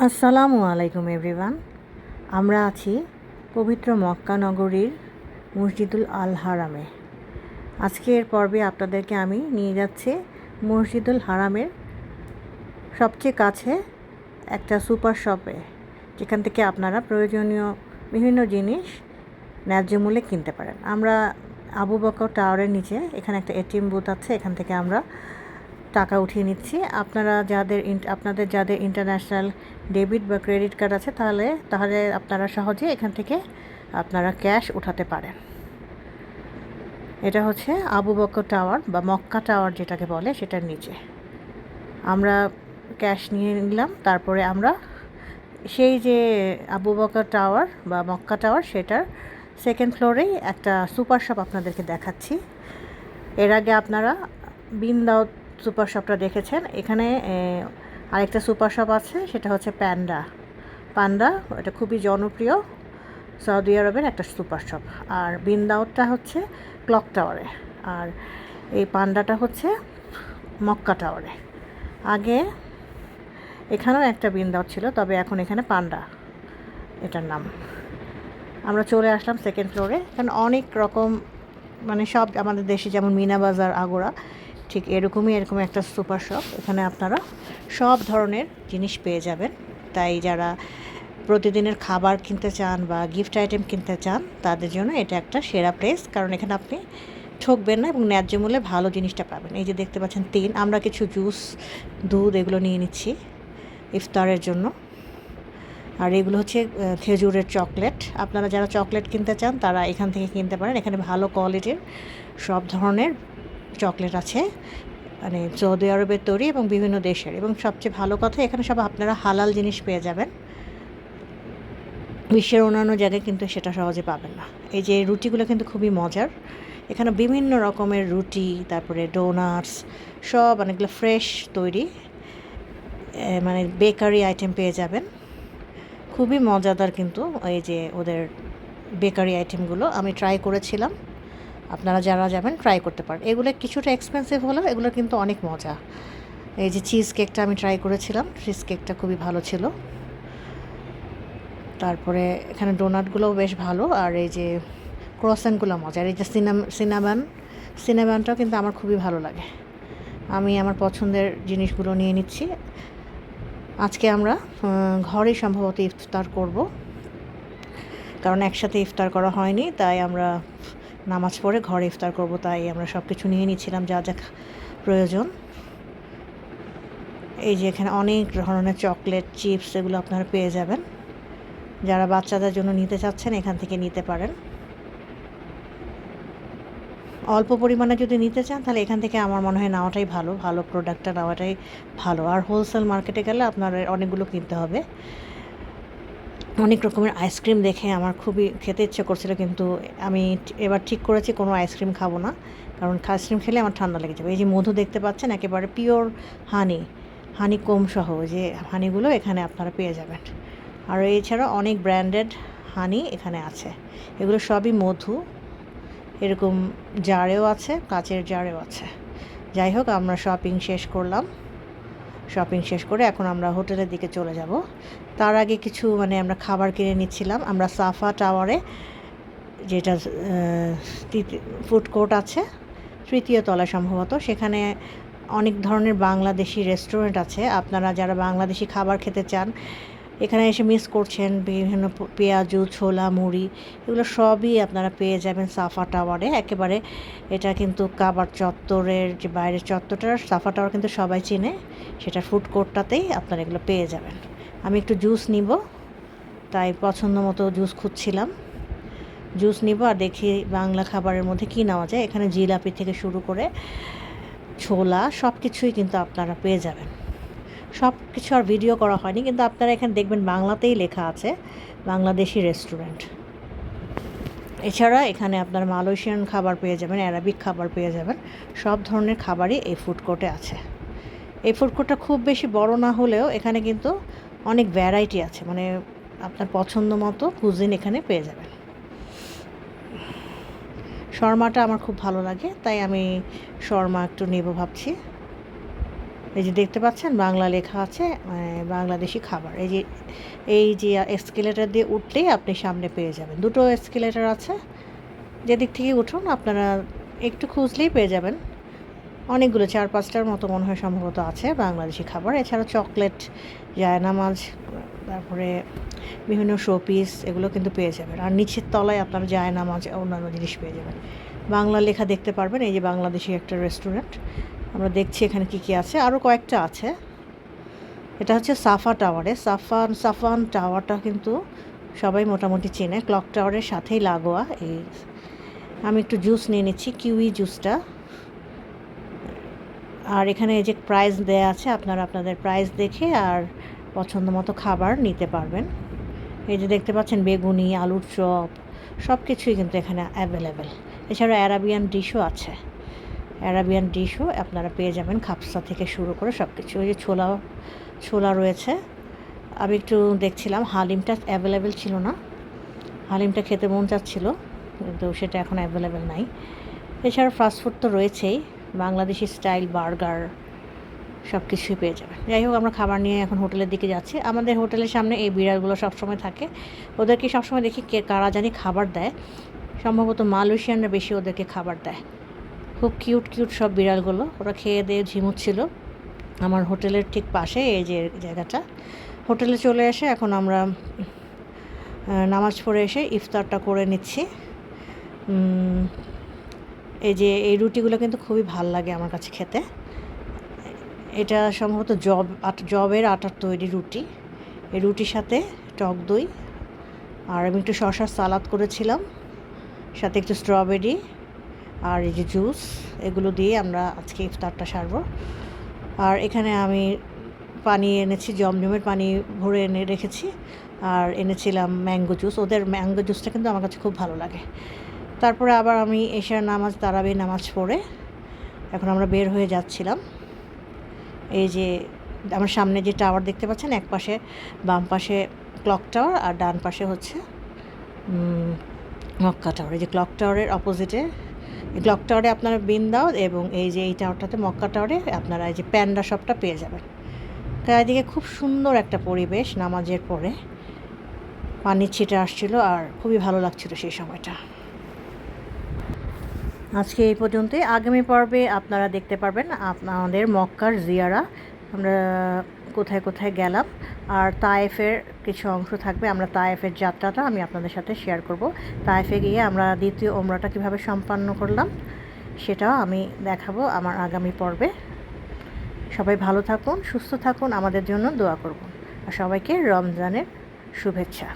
আসসালামু আলাইকুম এভরিওয়ান। আমরা আছি পবিত্র মক্কা নগরীর মসজিদুল আল হারামে। আজকের পর্বে আপনাদেরকে আমি নিয়ে যাচ্ছি মসজিদুল হারামের সবচেয়ে কাছে একটা সুপার শপে, যেখান থেকে আপনারা প্রয়োজনীয় বিভিন্ন জিনিস ন্যায্য মূল্যে কিনতে পারেন। আমরা আবু বকর টাওয়ারের নিচে এখানে একটা এটিএম বুথ আছে, এখান থেকে আমরা টাকা উঠিয়ে নিচ্ছি। আপনাদের যাদের ইন্টারন্যাশনাল ডেবিট বা ক্রেডিট কার্ড আছে তাহলে আপনারা সহজে এখান থেকে আপনারা ক্যাশ উঠাতে পারেন। এটা হচ্ছে আবু বকর টাওয়ার বা মক্কা টাওয়ার যেটাকে বলে, সেটার নিচে আমরা ক্যাশ নিয়ে নিলাম। তারপরে আমরা সেই যে আবু বকর টাওয়ার বা মক্কা টাওয়ার সেটার সেকেন্ড ফ্লোরেই একটা সুপার শপ আপনাদেরকে দেখাচ্ছি। এর আগে আপনারা বিন দাউদ সুপার শপটা দেখেছেন। এখানে আরেকটা সুপার শপ আছে, সেটা হচ্ছে পান্ডা। এটা খুবই জনপ্রিয় সৌদি আরবের একটা সুপার শপ। আর বিন দাউদটা হচ্ছে ক্লক টাওয়ারে, আর এই পান্ডাটা হচ্ছে মক্কা টাওয়ারে। আগে এখানেও একটা বিন দাউদ ছিল, তবে এখন এখানে পান্ডা এটার নাম। আমরা চলে আসলাম সেকেন্ড ফ্লোরে। এখানে অনেক রকম সব আমাদের দেশে যেমন মিনা বাজার, আগোড়া, ঠিক এরকম একটা সুপার শপ। এখানে আপনারা সব ধরনের জিনিস পেয়ে যাবেন। তাই যারা প্রতিদিনের খাবার কিনতে চান বা গিফট আইটেম কিনতে চান তাদের জন্য এটা একটা সেরা প্লেস, কারণ এখানে আপনি ঠকবেন না এবং ন্যায্য মূল্যে ভালো জিনিসটা পাবেন। এই যে দেখতে পাচ্ছেন আমরা কিছু জুস, দুধ এগুলো নিয়ে নিচ্ছি ইফতারের জন্য। আর এগুলো হচ্ছে খেজুরের চকলেট। আপনারা যারা চকলেট কিনতে চান তারা এখান থেকে কিনতে পারেন। এখানে ভালো কোয়ালিটির সব ধরনের চকলেট আছে, সৌদি আরবের তৈরি এবং বিভিন্ন দেশের। এবং সবচেয়ে ভালো কথা, এখানে সব আপনারা হালাল জিনিস পেয়ে যাবেন। বিশ্বের অন্যান্য জায়গায় কিন্তু সেটা সহজে পাবেন না। এই যে রুটিগুলো কিন্তু খুবই মজার। এখানে বিভিন্ন রকমের রুটি, তারপরে ডোনাটস, সব অনেকগুলো ফ্রেশ তৈরি বেকারি আইটেম পেয়ে যাবেন। খুবই মজাদার কিন্তু এই যে ওদের বেকারি আইটেমগুলো আমি ট্রাই করেছিলাম। আপনারা যারা যাবেন ট্রাই করতে পারেন। এগুলো কিছুটা এক্সপেন্সিভ হলেও এগুলো কিন্তু অনেক মজা। এই যে চিজ কেকটা আমি ট্রাই করেছিলাম, চিজ কেকটা খুবই ভালো ছিল। তারপরে এখানে ডোনাটগুলোও বেশ ভালো। আর এই যে ক্রোয়াসেন্টগুলো মজা। আর এই যে সিনাবানটাও কিন্তু আমার খুবই ভালো লাগে। আমি আমার পছন্দের জিনিসগুলো নিয়ে নিচ্ছি। আজকে আমরা ঘরেই সম্ভবত ইফতার করব, কারণ একসাথে ইফতার করা হয়নি। তাই আমরা নামাজ পড়ে ঘরে ইফতার করব, তাই আমরা সব কিছু নিয়ে নিচ্ছিলাম যা যা প্রয়োজন। এই যে এখানে অনেক ধরনের চকলেট, চিপস এগুলো আপনারা পেয়ে যাবেন। যারা বাচ্চাদের জন্য নিতে চাচ্ছেন এখান থেকে নিতে পারেন। অল্প পরিমাণে যদি নিতে চান তাহলে এখান থেকে আমার মনে হয় নেওয়াটাই ভালো প্রোডাক্টটা নেওয়াটাই ভালো। আর হোলসেল মার্কেটে গেলে আপনার অনেকগুলো কিনতে হবে। অনেক রকমের আইসক্রিম দেখে আমার খুবই খেতে ইচ্ছে করছিল, কিন্তু আমি এবার ঠিক করেছি কোনো আইসক্রিম খাবো না, কারণ আইসক্রিম খেলে আমার ঠান্ডা লেগে যাবে। এই যে মধু দেখতে পাচ্ছেন, একেবারে পিওর হানি কম সহ যে হানিগুলো এখানে আপনারা পেয়ে যাবেন। আর এছাড়া অনেক ব্র্যান্ডেড হানি এখানে আছে। এগুলো সবই মধু, এরকম জারেও আছে, কাচের জারেও আছে। যাই হোক, আমরা শপিং শেষ করে এখন আমরা হোটেলের দিকে চলে যাব। তার আগে কিছু আমরা খাবার কিনে নিচ্ছিলাম। আমরা সাফা টাওয়ারে, যেটা ফুড কোর্ট আছে তৃতীয় তলায় সম্ভবত, সেখানে অনেক ধরনের বাংলাদেশি রেস্টুরেন্ট আছে। আপনারা যারা বাংলাদেশি খাবার খেতে চান এখানে এসে মিস করছেন, বিভিন্ন পেঁয়াজু, ছোলা, মুড়ি এগুলো সবই আপনারা পেয়ে যাবেন সাফা টাওয়ারে। একেবারে এটা কিন্তু কাবার চত্বরের যে বাইরের চত্বরটা, সাফা টাওয়ার কিন্তু সবাই চিনে, সেটা ফুড কোর্টটাতেই আপনারা এগুলো পেয়ে যাবেন। আমি একটু জুস নিব, তাই পছন্দ মতো জুস খুঁজছিলাম। জুস নিব আর দেখি বাংলা খাবারের মধ্যে কী নেওয়া যায়। এখানে জিলাপি থেকে শুরু করে ছোলা সব কিছুই কিন্তু আপনারা পেয়ে যাবেন। সব কিছু আর ভিডিও করা হয়নি, কিন্তু আপনারা এখানে দেখবেন বাংলাতেই লেখা আছে বাংলাদেশি রেস্টুরেন্ট। এছাড়া এখানে আপনারা মালয়েশিয়ান খাবার পেয়ে যাবেন, অ্যারাবিক খাবার পেয়ে যাবেন। সব ধরনের খাবারই এই ফুড কোর্টে আছে। এই ফুড কোর্টটা খুব বেশি বড় না হলেও এখানে কিন্তু অনেক ভ্যারাইটি আছে, আপনার পছন্দ মতো কুজিন এখানে পেয়ে যাবেন। শর্মাটা আমার খুব ভালো লাগে, তাই আমি শর্মা একটু নেব ভাবছি। এই যে দেখতে পাচ্ছেন বাংলা লেখা আছে, বাংলাদেশি খাবার। এই যে এসকেলেটার দিয়ে উঠলেই আপনি সামনে পেয়ে যাবেন। দুটো এসকেলেটার আছে, যেদিক থেকে উঠুন আপনারা একটু খুঁজলেই পেয়ে যাবেন। অনেকগুলো 4-5টার মতো মনে হয় সম্ভবত আছে বাংলাদেশি খাবার। এছাড়া চকলেট, জায়নামাজ, তারপরে বিভিন্ন শোপিস এগুলো কিন্তু পেয়ে যাবেন। আর নিচের তলায় আপনারা জায়নামাজ অন্যান্য জিনিস পেয়ে যাবেন। বাংলা লেখা দেখতে পারবেন। এই যে বাংলাদেশি একটা রেস্টুরেন্ট, আমরা দেখছি এখানে কি আছে। আরও কয়েকটা আছে। এটা হচ্ছে সাফা টাওয়ারে। সাফান টাওয়ারটা কিন্তু সবাই মোটামুটি চেনে, ক্লক টাওয়ারের সাথেই লাগোয়া। আমি একটু জুস নিয়ে নিচ্ছি, কিউই জুসটা। আর এখানে এই যে প্রাইস দেয়া আছে, আপনারা আপনাদের প্রাইস দেখে আর পছন্দ মতো খাবার নিতে পারবেন। এই যে দেখতে পাচ্ছেন বেগুনি, আলুর চপ, সব কিছুই কিন্তু এখানে অ্যাভেলেবেল। এছাড়া অ্যারাবিয়ান ডিশও আছে। অ্যারাবিয়ান ডিশও আপনারা পেয়ে যাবেন, খাপসা থেকে শুরু করে সব কিছু। ওই যে ছোলা রয়েছে। আমি একটু দেখছিলাম, হালিমটা অ্যাভেলেবেল ছিল না। হালিমটা খেতে মন চাচ্ছিল, কিন্তু সেটা এখন অ্যাভেলেবেল নাই। এছাড়া ফাস্টফুড তো রয়েছেই, বাংলাদেশি স্টাইল বার্গার সব কিছুই পেয়ে যাবেন। যাই হোক, আমরা খাবার নিয়ে এখন হোটেলের দিকে যাচ্ছি। আমাদের হোটেলের সামনে এই বিড়ালগুলো সবসময় থাকে। ওদেরকে সবসময় দেখি কারা জানি খাবার দেয়, সম্ভবত মালয়েশিয়ানরা বেশি ওদেরকে খাবার দেয়। খুব কিউট কিউট সব বিড়ালগুলো। ওরা খেয়ে দিয়ে ঝিমুচ্ছিল আমার হোটেলের ঠিক পাশে। এই যে জায়গাটা, হোটেলে চলে এসে এখন আমরা নামাজ পড়ে এসে ইফতারটা করে নিচ্ছি। এই যে এই রুটিগুলো কিন্তু খুবই ভাল লাগে আমার কাছে খেতে। এটা সম্ভবত জবের আটার তৈরি রুটি। এই রুটির সাথে টক দই, আর আমি একটু শসার সালাদ করেছিলাম, সাথে একটু স্ট্রবেরি আর এই যে জুস, এগুলো দিয়ে আমরা আজকে ইফতারটা সারবো। আর এখানে আমি পানি এনেছি, জমজমের পানি ভরে এনে রেখেছি, আর এনেছিলাম ম্যাঙ্গো জুস। ওদের ম্যাঙ্গো জুসটা কিন্তু আমার কাছে খুব ভালো লাগে। তারপরে আবার আমি এশার নামাজ, তারাবি নামাজ পড়ে এখন আমরা বের হয়ে যাচ্ছিলাম। এই যে আমার সামনে যে টাওয়ার দেখতে পাচ্ছেন, এক পাশে বাম পাশে ক্লক টাওয়ার আর ডান পাশে হচ্ছে মক্কা টাওয়ার। এই যে ক্লক টাওয়ারের অপোজিটে, ক্লক টাওয়ারে আপনারা বিন্দাও, এবং এই যে এই টাওয়ারটাতে মক্কা টাওয়ারে আপনারা এই যে প্যান্ডা শপটা পেয়ে যাবেন। চারিদিকে খুব সুন্দর একটা পরিবেশ, নামাজের পরে পানির ছিটে আসছিল আর খুবই ভালো লাগছিল সেই সময়টা। আজকে এই পর্যন্তই। আগামী পর্বে আপনারা দেখতে পারবেন আমাদের মক্কার জিয়ারা, আমরা কোথায় কোথায় গেলাম, আর তায়েফের কিছু অংশ থাকবে। আমরা তায়েফের যাত্রাটা আমি আপনাদের সাথে শেয়ার করব। তায়েফে গিয়ে আমরা দ্বিতীয় ওমরাটা কীভাবে সম্পন্ন করলাম সেটাও আমি দেখাবো আমার আগামী পর্বে। সবাই ভালো থাকুন, সুস্থ থাকুন, আমাদের জন্য দোয়া করুন, আর সবাইকে রমজানের শুভেচ্ছা।